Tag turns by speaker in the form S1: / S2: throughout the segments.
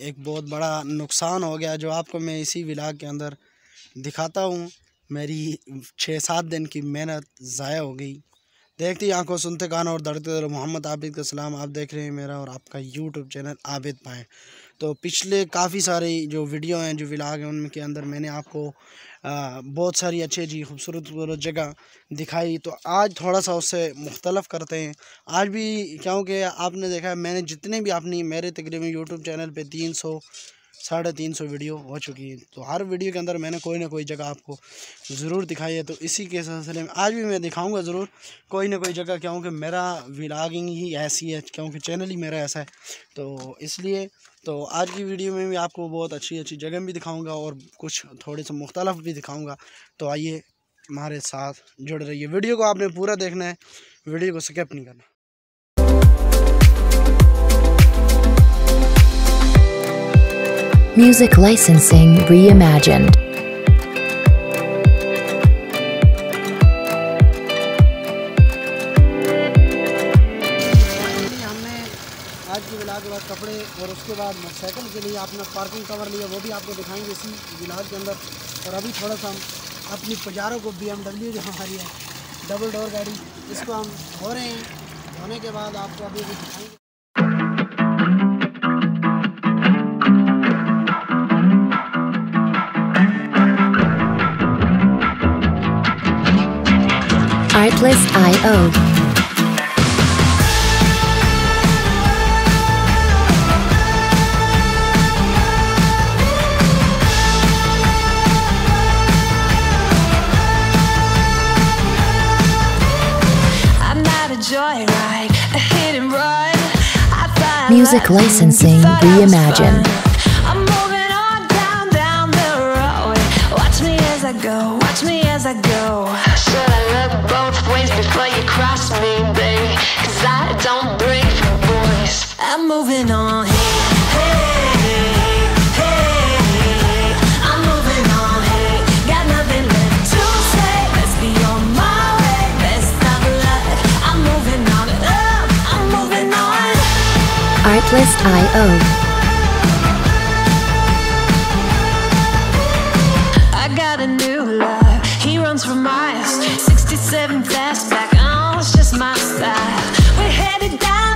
S1: एक बहुत बड़ा नुकसान हो गया जो आपको मैं इसी व्लॉग के अंदर दिखाता हूँ। मेरी 6-7 दिन की मेहनत ज़ाया हो गई। देखती आंखों सुनते कानों और दौड़ते दिलों, मोहम्मद आबिद का सलाम। आप देख रहे हैं मेरा और आपका यूट्यूब चैनल आबिद पाएँ। तो पिछले काफ़ी सारे जो वीडियो हैं, जो व्लॉग हैं, उनके अंदर मैंने आपको बहुत सारी अच्छी खूबसूरत जगह दिखाई। तो आज थोड़ा सा उससे मुख्तलफ करते हैं। आज भी क्योंकि आपने देखा है मैंने जितने भी अपनी मेरे तकरीबन यूट्यूब चैनल पे 300-350 वीडियो हो चुकी है। तो हर वीडियो के अंदर मैंने कोई ना कोई जगह आपको ज़रूर दिखाई है। तो इसी के सिलसिले में आज भी मैं दिखाऊंगा ज़रूर कोई ना कोई जगह, क्योंकि मेरा व्लॉगिंग ही ऐसी है, क्योंकि चैनल ही मेरा ऐसा है। तो इसलिए तो आज की वीडियो में भी आपको बहुत अच्छी जगह भी दिखाऊंगा और कुछ थोड़े से मुख्तलफ भी दिखाऊंगा। तो आइए हमारे साथ जुड़ रहिए। वीडियो को आपने पूरा देखना है, वीडियो को स्किप नहीं करना।
S2: Music licensing reimagined.
S1: हमने आज की व्लॉग के बाद कपड़े और उसके बाद मोटरसाइकिल के लिए अपना पार्किंग कवर लिया, वो भी आपको दिखाएंगे इसी व्लॉग के अंदर। और अभी थोड़ा सा हम अपनी पजारों को BMW जो हमारी है डबल डोर गाड़ी, इसको हम धो रहे हैं। धोने के बाद आपको अभी दिखाएंगे।
S2: Artlist.io. Music licensing reimagined.
S3: I'm moving on down the road. Watch me as I go, watch me as I go. Should I look both ways before you cross me, baby? 'Cause I don't break for boys. I'm moving on. I'm moving on. Got nothing left to say. Let's be on my way. Best of luck. I'm moving on. I'm moving on.
S2: Artlist.io.
S3: I got a new love, he runs for miles, 67 fastback, oh, it's just my style. We're headed down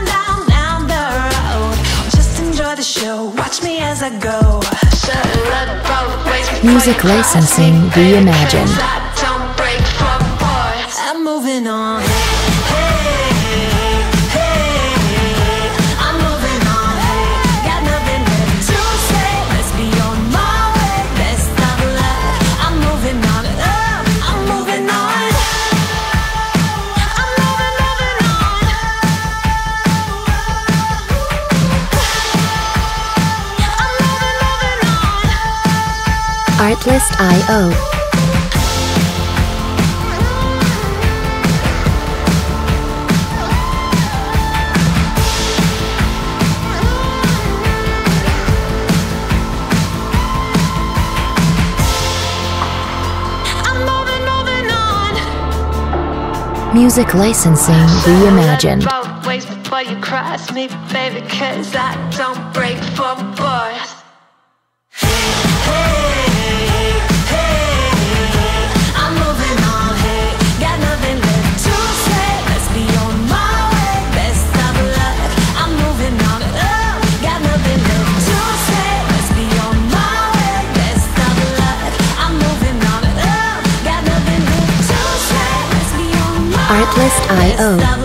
S3: the road, just enjoy the show, watch me as I go. Shut up both ways before
S2: Music
S3: you cross
S2: licensing
S3: me, baby,
S2: reimagined.
S3: 'cause I don't break for boys. I'm moving on. I'm moving on. Got nothing left to say. Let's be on my way. Best of luck. I'm moving on. I'm moving on. I'm moving on. I'm moving on.
S2: Artlist.io. Music licensing reimagined.
S3: Both ways before you cross me, baby, 'cause I don't break for boys. I'm moving on. Got nothing left to say. Let's be on my way. Best of luck. I'm moving on. Got nothing left to say. Let's be on my way. Best of luck. I'm moving on. Got nothing left to say. Let's be on my way.
S2: Artlist.io.